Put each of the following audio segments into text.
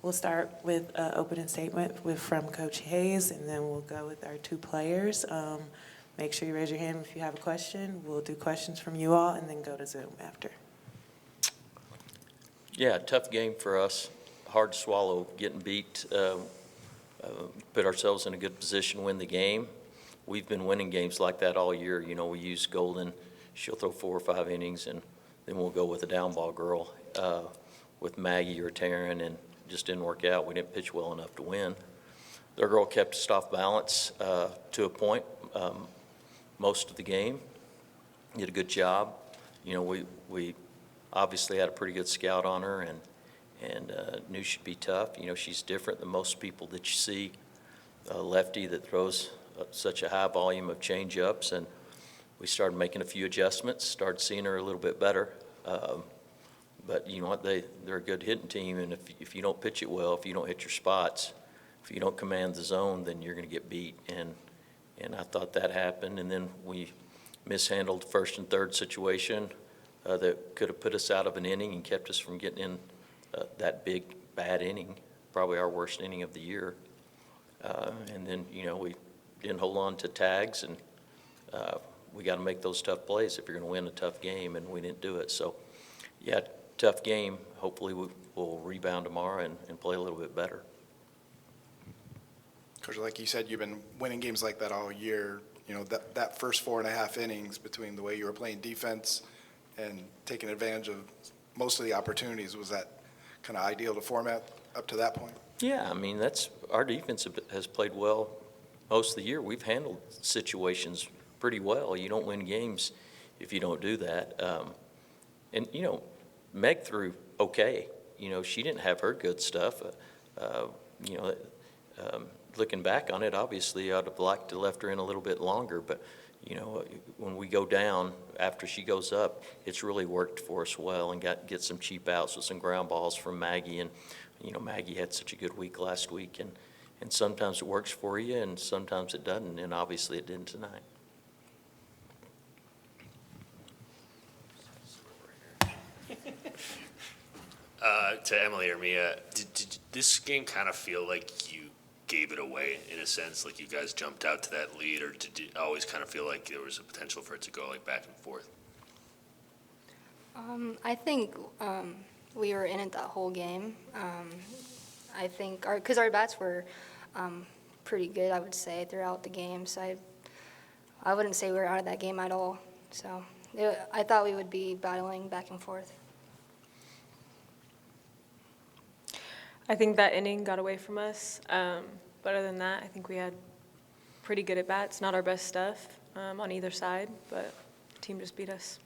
We'll start with an opening statement from Coach Hayes, and then we'll go with our two players. Make sure you raise your hand if you have a question. We'll do questions from you all and then go to Zoom after. Yeah, tough game for us. Hard to swallow getting beat. Put ourselves in a good position to win the game. We've been winning games like that all year. You know, we use Golden. She'll throw 4 or 5 innings, and then we'll go with a down ball girl with Maggie or Taryn, and just didn't work out. We didn't pitch well enough to win. Their girl kept us off balance to a point most of the game. Did a good job. You know, we obviously had a pretty good scout on her, and knew she'd be tough. You know, she's different than most people that you see. A lefty that throws such a high volume of change-ups, and we started making a few adjustments, started seeing her a little bit better. But you know what, they're a good hitting team, and if you don't pitch it well, if you don't hit your spots, if you don't command the zone, then you're going to get beat. And I thought that happened, and then we mishandled the first and third situation that could have put us out of an inning and kept us from getting in that big bad inning, probably our worst inning of the year. And then, you know, we didn't hold on to tags, and we got to make those tough plays if you're going to win a tough game, and we didn't do it. So, yeah, tough game. Hopefully we'll rebound tomorrow and play a little bit better. Coach, like you said, you've been winning games like that all year. You know, that first 4.5 innings between the way you were playing defense and taking advantage of most of the opportunities, was that kind of ideal to format up to that point? Yeah, I mean, that's our defense has played well most of the year. We've handled situations pretty well. You don't win games if you don't do that. And, you know, Meg threw okay. You know, she didn't have her good stuff. You know, looking back on it, obviously I'd have liked to left her in a little bit longer, but you know, when we go down after she goes up, it's really worked for us well, and get some cheap outs with some ground balls from Maggie. And you know, Maggie had such a good week last week, and sometimes it works for you and sometimes it doesn't, and obviously it didn't tonight. To Emily or Mia, did this game kind of feel like you gave it away in a sense, like you guys jumped out to that lead, or did you always kind of feel like there was a potential for it to go like back and forth? I think we were in it that whole game. I think because our bats were pretty good, I would say, throughout the game. So I wouldn't say we were out of that game at all. So I thought we would be battling back and forth. I think that inning got away from us. But other than that, I think we had pretty good at bats. Not our best stuff on either side, but the team just beat us.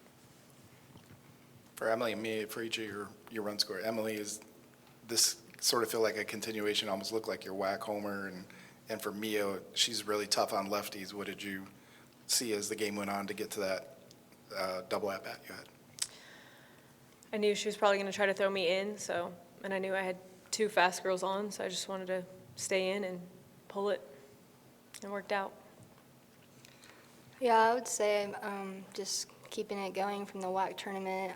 For Emily and me, for each of your run score, Emily, is this sort of feel like a continuation, almost look like your whack homer, and for Mia, she's really tough on lefties. What did you see as the game went on to get to that double at bat you had? I knew she was probably going to try to throw me in, and I knew I had 2 fast girls on, so I just wanted to stay in and pull it, and it worked out. Yeah, I would say just keeping it going from the WAC tournament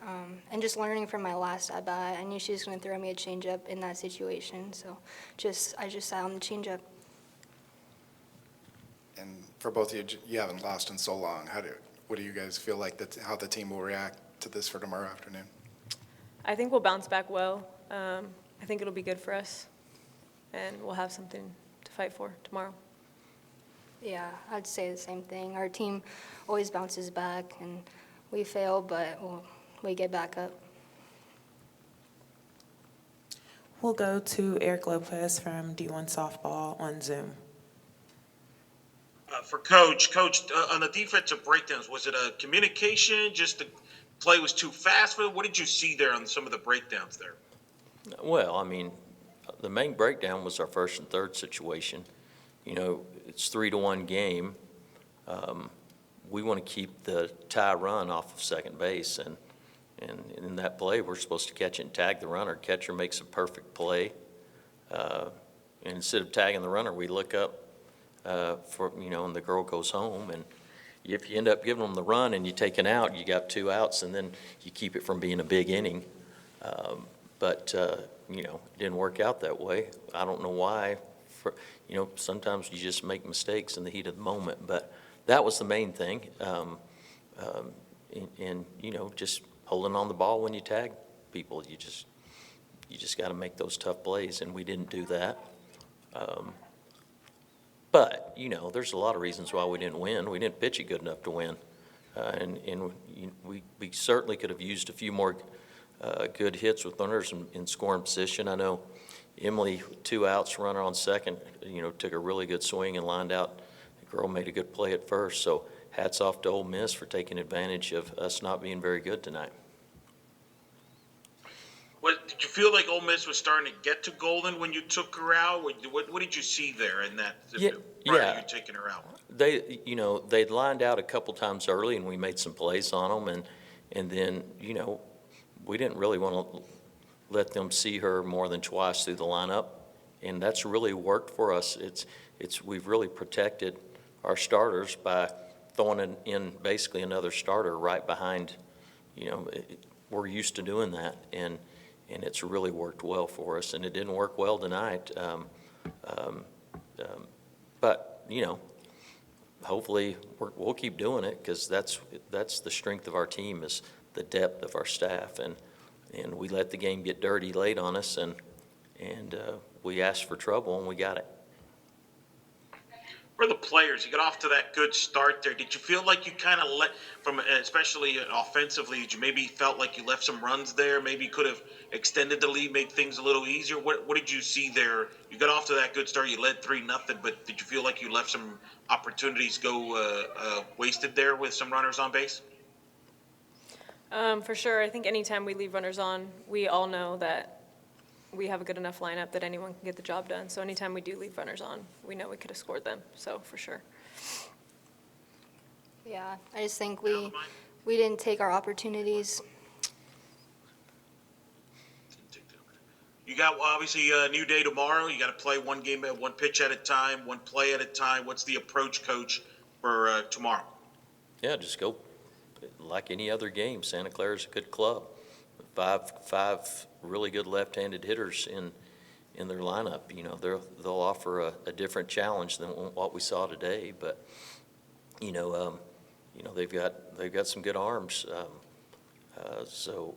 and just learning from my last at-bat. I knew she was going to throw me a changeup in that situation, so I just sat on the changeup. And for both of you, you haven't lost in so long. What do you guys feel like how the team will react to this for tomorrow afternoon? I think we'll bounce back well. I think it'll be good for us, and we'll have something to fight for tomorrow. Yeah, I'd say the same thing. Our team always bounces back, and we fail, but we get back up. We'll go to Eric Lopez from D1 Softball on Zoom. For Coach, on the defensive breakdowns, was it a communication, just the play was too fast for it? What did you see there on some of the breakdowns there? Well, I mean, the main breakdown was our first and third situation. You know, it's 3-1 game. We want to keep the tie run off of second base, and in that play, we're supposed to catch it and tag the runner. Catcher makes a perfect play, and instead of tagging the runner, we look up and the girl goes home. And if you end up giving them the run and you take an out, you got 2 outs, and then you keep it from being a big inning. But, you know, it didn't work out that way. I don't know why. You know, sometimes you just make mistakes in the heat of the moment, but that was the main thing. And, you know, just holding on the ball when you tag people. You just got to make those tough plays, and we didn't do that. But, you know, there's a lot of reasons why we didn't win. We didn't pitch it good enough to win. And we certainly could have used a few more good hits with runners in scoring position. I know Emily, 2 outs, runner on second, you know, took a really good swing and lined out. The girl made a good play at first. So hats off to Ole Miss for taking advantage of us not being very good tonight. Did you feel like Ole Miss was starting to get to Golden when you took her out? What did you see there in that prior to you taking her out? They, you know, they'd lined out a couple times early, and we made some plays on them, and then, you know, we didn't really want to let them see her more than twice through the lineup, and that's really worked for us. We've really protected our starters by throwing in basically another starter right behind. You know, we're used to doing that, and it's really worked well for us, and it didn't work well tonight. But, you know, hopefully we'll keep doing it, because that's the strength of our team, is the depth of our staff. And we let the game get dirty late on us, and we asked for trouble, and we got it. For the players, you got off to that good start there. Did you feel like you kind of especially offensively, did you maybe felt like you left some runs there? Maybe you could have extended the lead, made things a little easier. What did you see there? You got off to that good start. You led 3-0, but did you feel like you left some opportunities go wasted there with some runners on base? For sure. I think anytime we leave runners on, we all know that we have a good enough lineup that anyone can get the job done. So anytime we do leave runners on, we know we could have scored them. So for sure. Yeah, I just think we didn't take our opportunities. You got obviously a new day tomorrow. You got to play one game at one pitch at a time, one play at a time. What's the approach, Coach, for tomorrow? Yeah, just go like any other game. Santa Clara's a good club. Five really good left-handed hitters in their lineup. You know, they'll offer a different challenge than what we saw today. But you know, they've got some good arms. So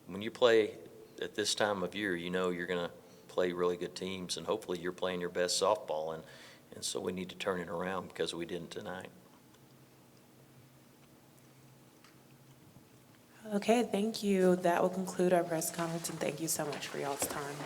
when you play at this time of year, you know you're going to play really good teams, and hopefully you're playing your best softball. And so we need to turn it around, because we didn't tonight. Okay, thank you. That will conclude our press conference, and thank you so much for y'all's time.